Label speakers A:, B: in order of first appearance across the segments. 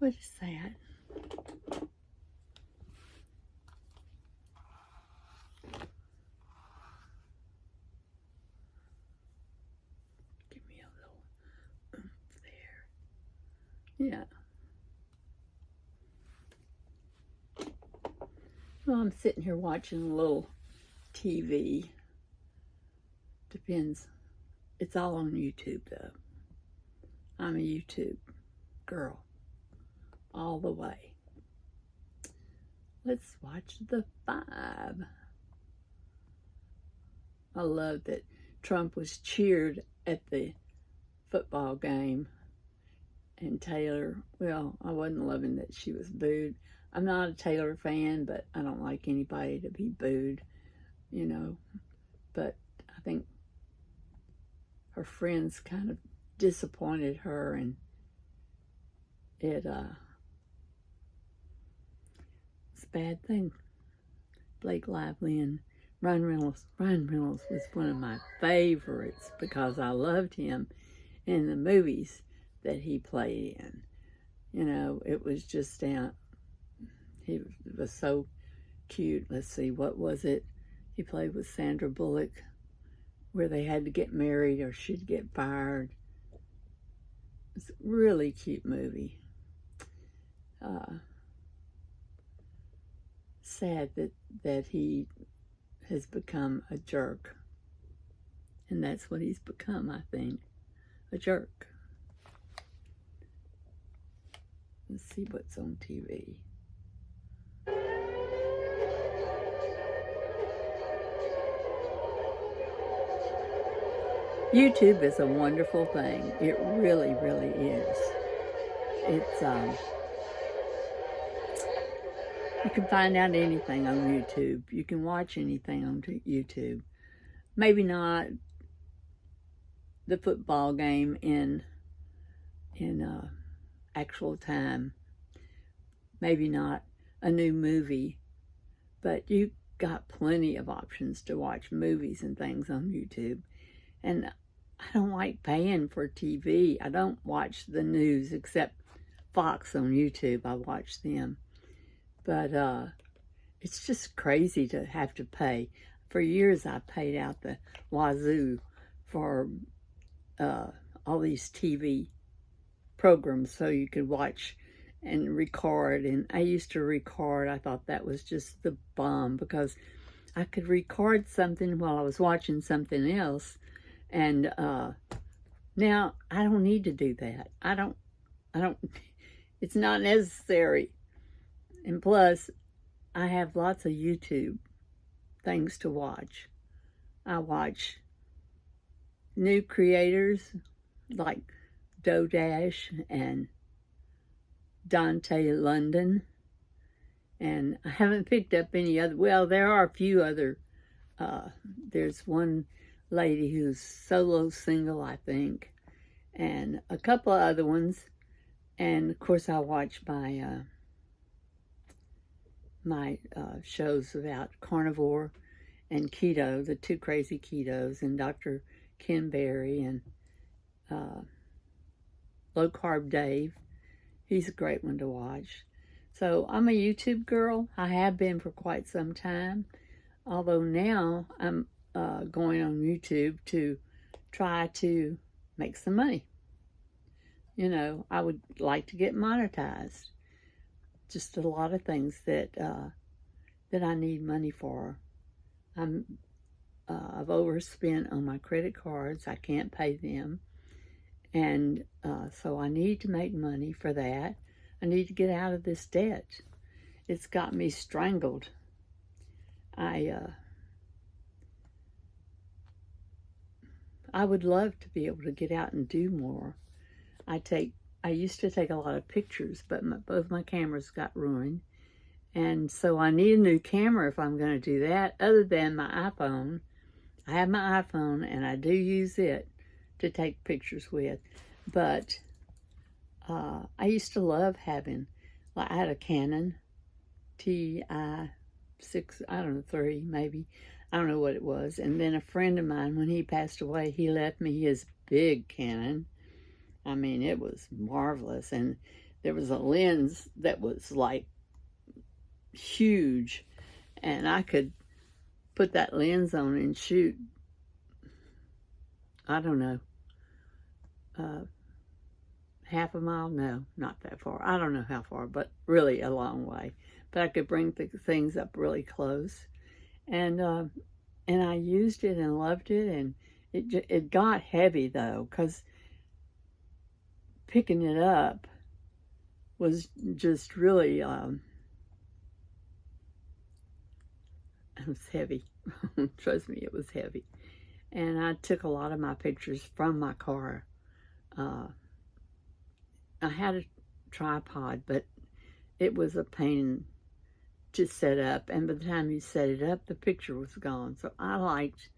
A: What is that? Give me a little oomph there. Yeah. Well, I'm sitting here watching a little TV. Depends. It's all on YouTube, though. I'm a YouTube girl all the way. Let's watch The Five. I love that Trump was cheered at the football game, and Taylor, well, I wasn't loving that she was booed. I'm not a Taylor fan, but I don't like anybody to be booed, you know. But I think her friends kind of disappointed her, and it's a bad thing. Blake Lively and Ryan Reynolds. Ryan Reynolds was one of my favorites because I loved him in the movies that he played in. You know, it was just he was so cute. Let's see, what was it? He played with Sandra Bullock, where they had to get married or she'd get fired. It's a really cute movie. Sad that he has become a jerk. And that's what he's become, I think. A jerk. Let's see what's on TV. YouTube is a wonderful thing. It really, really is. It's you can find out anything on YouTube. You can watch anything on YouTube. Maybe not the football game in actual time. Maybe not a new movie, but you got plenty of options to watch movies and things on YouTube. And I don't like paying for TV. I don't watch the news except Fox on YouTube. I watch them. But it's just crazy to have to pay. For years, I paid out the wazoo for all these TV programs so you could watch and record. And I used to record. I thought that was just the bomb because I could record something while I was watching something else. And now I don't need to do that. I don't, it's not necessary. And plus, I have lots of YouTube things to watch. I watch new creators like Dodash and Dante London. And I haven't picked up any other, well, there are a few other, there's one lady who's solo single, I think, and a couple of other ones. And of course, I watch my shows about carnivore and keto, the two crazy ketos, and Dr. Ken Berry and Low Carb Dave. He's a great one to watch. So I'm a YouTube girl. I have been for quite some time, although now I'm going on YouTube to try to make some money. You know, I would like to get monetized. Just a lot of things that I need money for. I've overspent on my credit cards. I can't pay them. And so I need to make money for that. I need to get out of this debt. It's got me strangled. I would love to be able to get out and do more. I used to take a lot of pictures, but both my cameras got ruined. And so I need a new camera if I'm going to do that, other than my iPhone. I have my iPhone, and I do use it to take pictures with. But I used to love having, like, I had a Canon TI6, I don't know, 3 maybe. I don't know what it was. And then a friend of mine, when he passed away, he left me his big Canon. I mean, it was marvelous. And there was a lens that was like huge, and I could put that lens on and shoot, I don't know, half a mile? No, not that far. I don't know how far, but really a long way. But I could bring things up really close. And I used it and loved it, and it got heavy though, because picking it up was just really, it was heavy. Trust me, it was heavy. And I took a lot of my pictures from my car. I had a tripod, but it was a pain to set up, and by the time you set it up, the picture was gone. So I liked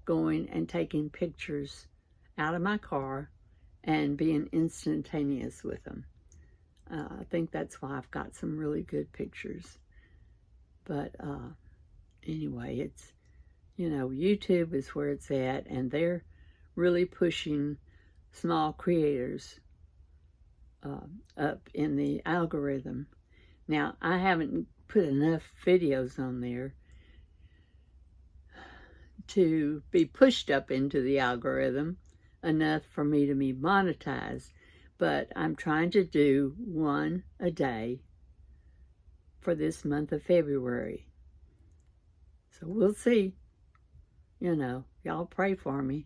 A: going and taking pictures out of my car and being instantaneous with them. I think that's why I've got some really good pictures. But anyway, it's, you know, YouTube is where it's at, and they're really pushing small creators up in the algorithm. Now, I haven't put enough videos on there to be pushed up into the algorithm enough for me to be monetized, but I'm trying to do one a day for this month of February. So we'll see. You know, y'all pray for me,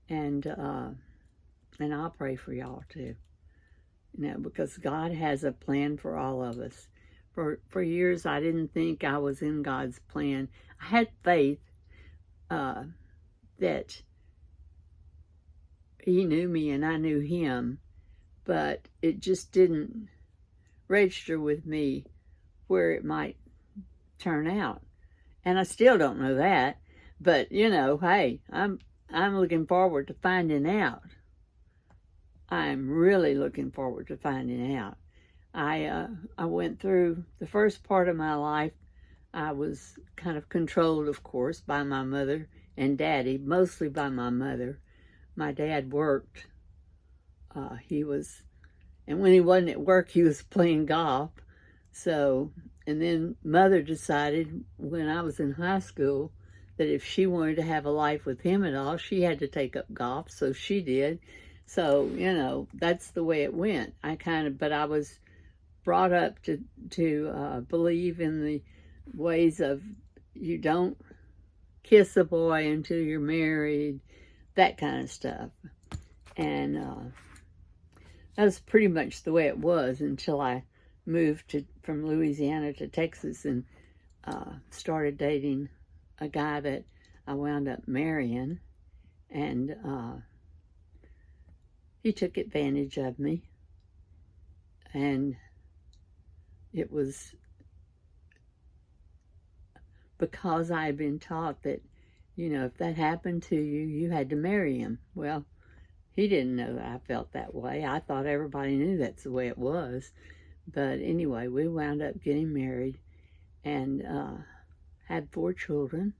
A: and I'll pray for y'all too. You know, because God has a plan for all of us. For years, I didn't think I was in God's plan. I had faith that He knew me and I knew Him, but it just didn't register with me where it might turn out. And I still don't know that, but you know, hey, I'm looking forward to finding out. I'm really looking forward to finding out. I went through the first part of my life. I was kind of controlled, of course, by my mother and daddy, mostly by my mother. My dad worked. And when he wasn't at work, he was playing golf. So, and then mother decided when I was in high school that if she wanted to have a life with him at all, she had to take up golf. So she did. So, you know, that's the way it went. But I was brought up to believe in the ways of you don't kiss a boy until you're married, that kind of stuff. And that was pretty much the way it was until I moved from Louisiana to Texas and started dating a guy that I wound up marrying. And he took advantage of me. And it was because I had been taught that, you know, if that happened to you, you had to marry him. Well, he didn't know that I felt that way. I thought everybody knew that's the way it was. But anyway, we wound up getting married and had 4 children,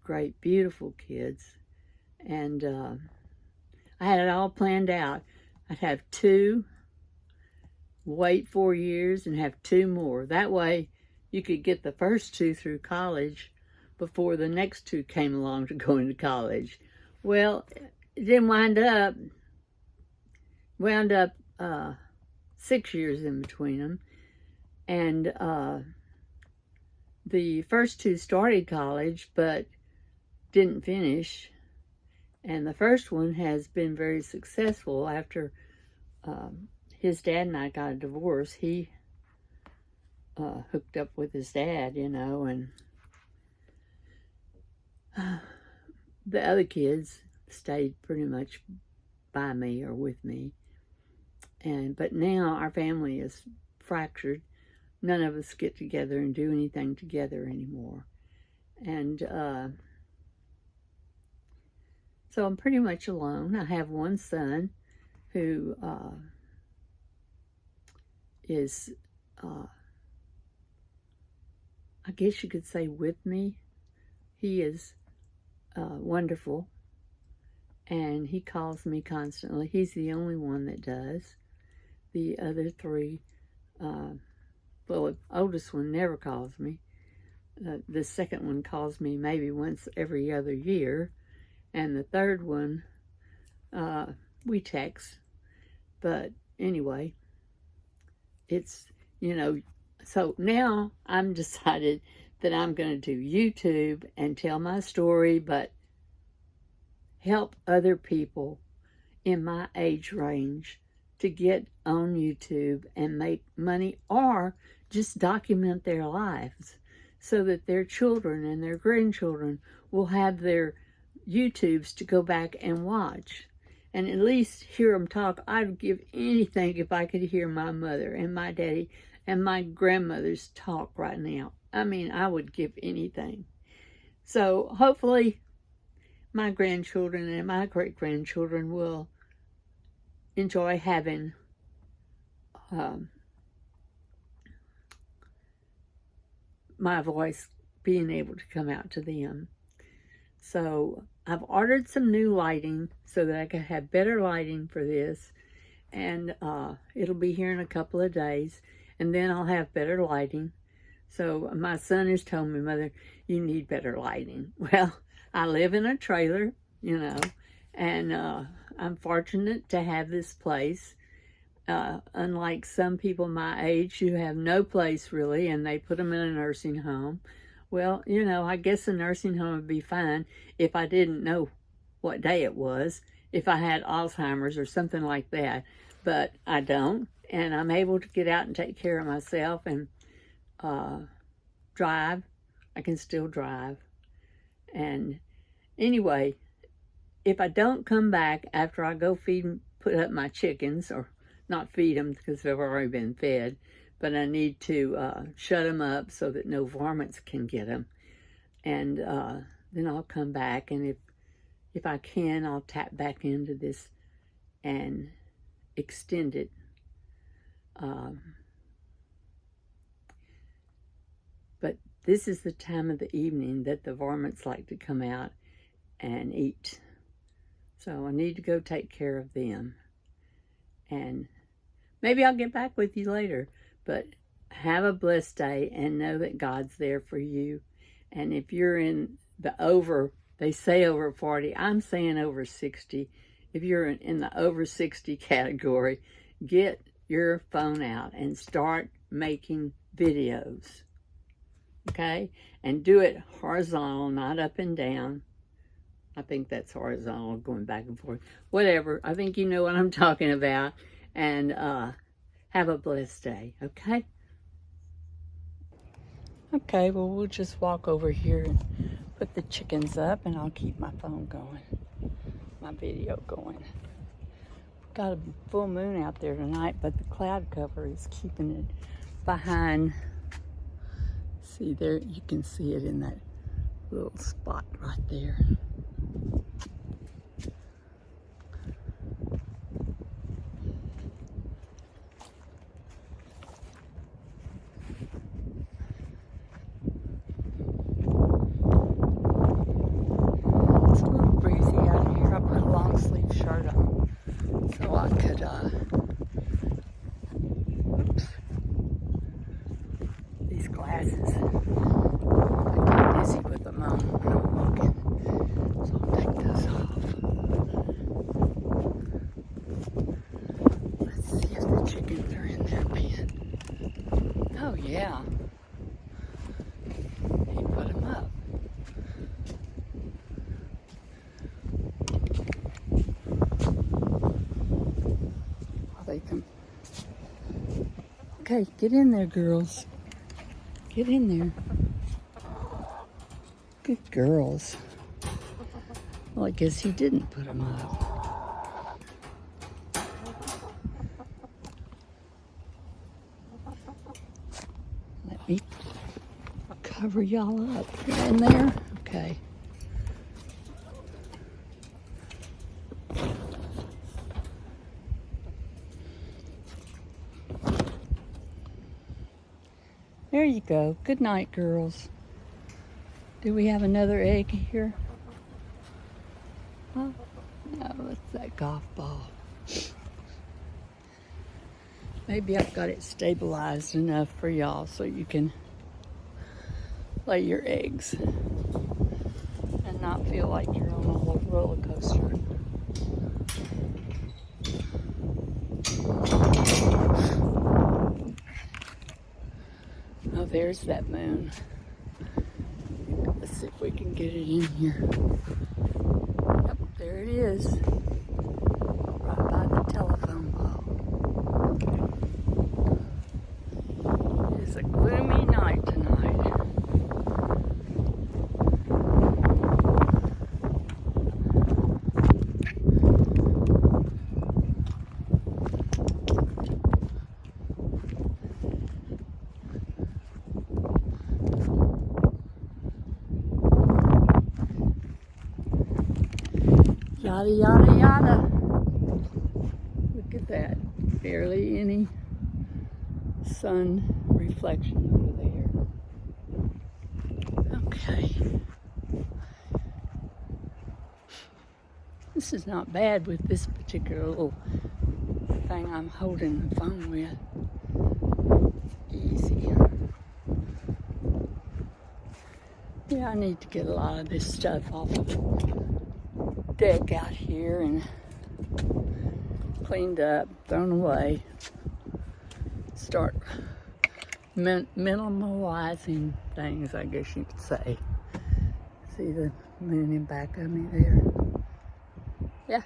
A: great, beautiful kids. And I had it all planned out. I'd have 2, wait 4 years, and have 2 more. That way, you could get the first 2 through college before the next 2 came along to go into college. Well, it didn't wound up 6 years in between them. And the first 2 started college, but didn't finish. And the first one has been very successful after his dad and I got a divorce. He hooked up with his dad, you know, and the other kids stayed pretty much by me or with me. But now our family is fractured. None of us get together and do anything together anymore. And so I'm pretty much alone. I have one son who is, I guess you could say, with me. He is wonderful, and he calls me constantly. He's the only one that does. the other three, well, the oldest one never calls me. The second one calls me maybe once every other year. And the third one, we text. But anyway, it's, so now I'm decided that I'm going to do YouTube and tell my story, but help other people in my age range to get on YouTube and make money, or just document their lives so that their children and their grandchildren will have their YouTubes to go back and watch and at least hear them talk. I'd give anything if I could hear my mother and my daddy and my grandmother's talk right now. I mean, I would give anything. So hopefully my grandchildren and my great-grandchildren will enjoy having my voice being able to come out to them. So I've ordered some new lighting so that I can have better lighting for this, and it'll be here in a couple of days, and then I'll have better lighting. So my son has told me, Mother, you need better lighting. Well, I live in a trailer, and I'm fortunate to have this place. Unlike some people my age who have no place really, and they put them in a nursing home. Well, I guess a nursing home would be fine if I didn't know what day it was, if I had Alzheimer's or something like that. But I don't, and I'm able to get out and take care of myself and drive. I can still drive. And anyway, if I don't come back after I go put up my chickens, or not feed them because they've already been fed, but I need to shut them up so that no varmints can get them. And then I'll come back, and if I can, I'll tap back into this and extend it. But this is the time of the evening that the varmints like to come out and eat. So I need to go take care of them. And maybe I'll get back with you later. But have a blessed day and know that God's there for you. And if you're in they say over 40, I'm saying over 60. If you're in the over 60 category, get your phone out and start making videos. Okay? And do it horizontal, not up and down. I think that's horizontal, going back and forth. Whatever. I think you know what I'm talking about. And have a blessed day, okay? Okay, well, we'll just walk over here and put the chickens up, and I'll keep my phone going, my video going. Got a full moon out there tonight, but the cloud cover is keeping it behind. See there, you can see it in that little spot right there. These glasses, I get dizzy with them on when I'm walking, so I'll take those off. Let's see if the chickens are in their pen. Oh yeah, he put them up. They come. Okay, get in there, girls. Get in there. Good girls. Well, I guess he didn't put them up. Let me cover y'all up. Get in there. Okay. There you go. Good night, girls. Do we have another egg here? Huh? No, it's that golf ball. Maybe I've got it stabilized enough for y'all so you can lay your eggs and not feel like you're on a little roller coaster. Oh, there's that moon. Let's see if we can get it in here. Yep, there it is. Right by the telephone pole. It is a gloomy night tonight. Yada, yada, yada. Look at that. Barely any sun reflection over there. Okay. This is not bad with this particular little thing I'm holding the phone with. Easy. Yeah, I need to get a lot of this stuff off of the deck out here and cleaned up, thrown away. Start minimalizing things, I guess you could say. See the moon in back of me there? Yeah.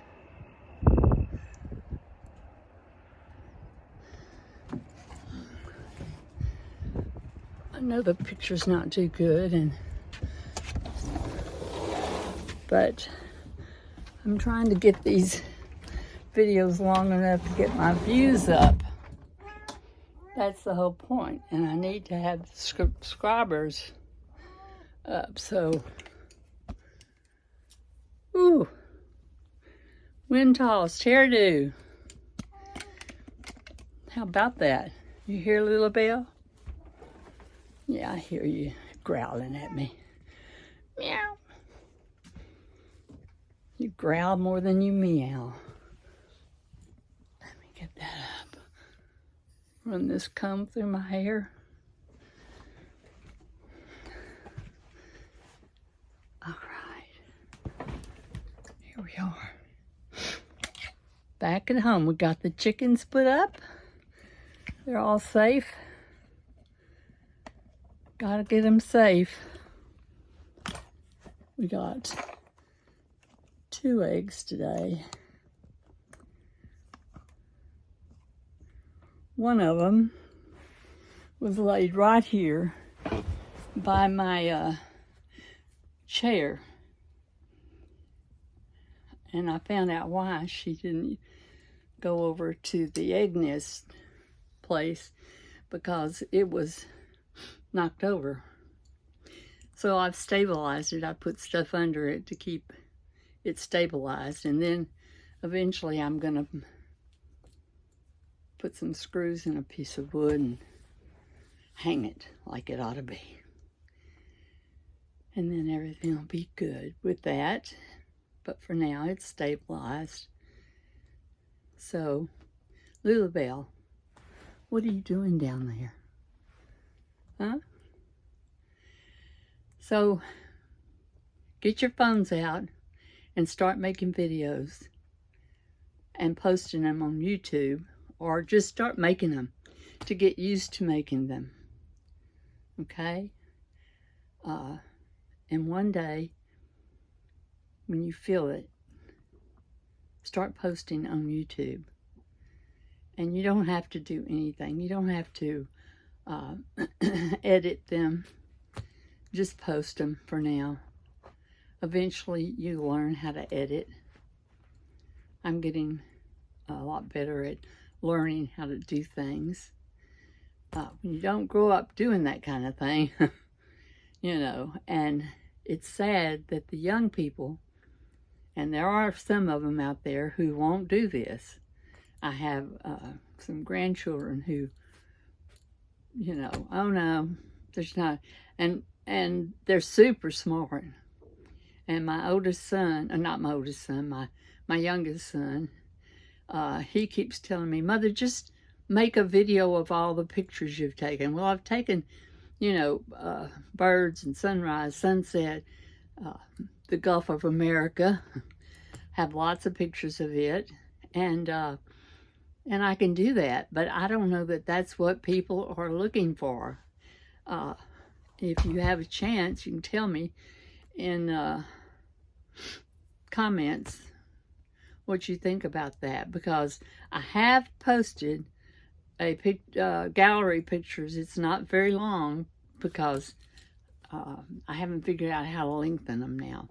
A: I know the picture's not too good, but I'm trying to get these videos long enough to get my views up. That's the whole point. And I need to have subscribers up. So, ooh, wind toss, hairdo. How about that? You hear Little Bell? Yeah, I hear you growling at me. Meow. You growl more than you meow. Let me get that up. Run this comb through my hair. All right. Here we are. Back at home. We got the chickens put up. They're all safe. Gotta get them safe. We got 2 eggs today. One of them was laid right here by my chair. And I found out why she didn't go over to the egg nest place, because it was knocked over. So I've stabilized it. I put stuff under it to keep it stabilized, and then eventually I'm gonna put some screws in a piece of wood and hang it like it ought to be, and then everything will be good with that. But for now it's stabilized. So Lulu Bell, what are you doing down there? Huh? So get your phones out and start making videos and posting them on YouTube, or just start making them to get used to making them. Okay? And one day, when you feel it, start posting on YouTube. And you don't have to do anything. You don't have to edit them. Just post them for now. Eventually, you learn how to edit. I'm getting a lot better at learning how to do things. When you don't grow up doing that kind of thing, you know, and it's sad that the young people, and there are some of them out there who won't do this. I have some grandchildren who, you know, oh no, there's not, and they're super smart. And my oldest son, not my oldest son, my youngest son, he keeps telling me, Mother, just make a video of all the pictures you've taken. Well, I've taken, you know, birds and sunrise, sunset, the Gulf of America. Have lots of pictures of it, and I can do that, but I don't know that that's what people are looking for. If you have a chance, you can tell me in comments what you think about that, because I have posted a gallery pictures. It's not very long because I haven't figured out how to lengthen them now.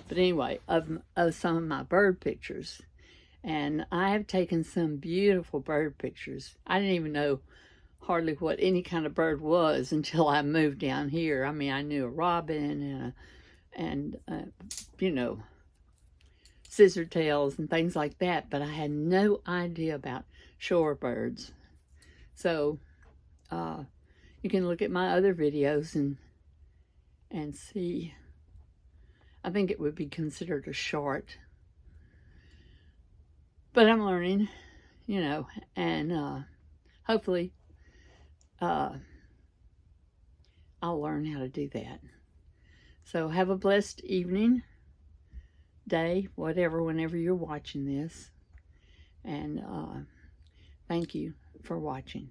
A: But anyway, of some of my bird pictures. And I have taken some beautiful bird pictures. I didn't even know hardly what any kind of bird was until I moved down here. I mean, I knew a robin and you know, scissortails and things like that, but I had no idea about shorebirds. So you can look at my other videos and see. I think it would be considered a short, but I'm learning, you know, and hopefully I'll learn how to do that. So have a blessed evening, day, whatever, whenever you're watching this, and thank you for watching.